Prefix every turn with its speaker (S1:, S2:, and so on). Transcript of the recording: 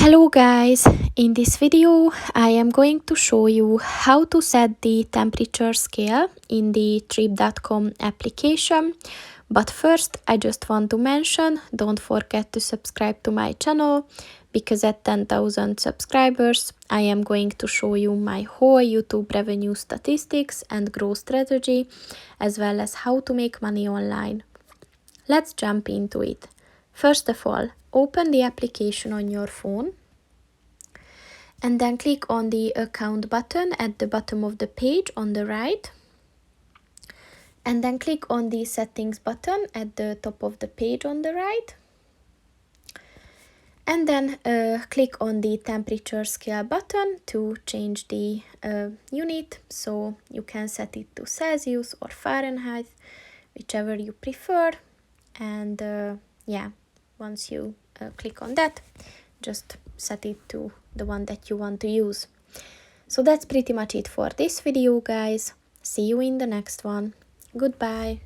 S1: Hello guys, in this video I am going to show you how to set the temperature scale in the Trip.com application. But first I just want to mention, don't forget to subscribe to my channel, because at 10,000 subscribers I am going to show you my whole YouTube revenue statistics and growth strategy, as well as how to make money online. Let's jump into it. First of all, open the application on your phone and then click on the account button at the bottom of the page on the right, and then click on the settings button at the top of the page on the right, and then click on the temperature scale button to change the unit, so you can set it to Celsius or Fahrenheit, whichever you prefer. And yeah, once you click on that, just set it to the one that you want to use. So that's pretty much it for this video, guys. See you in the next one. Goodbye.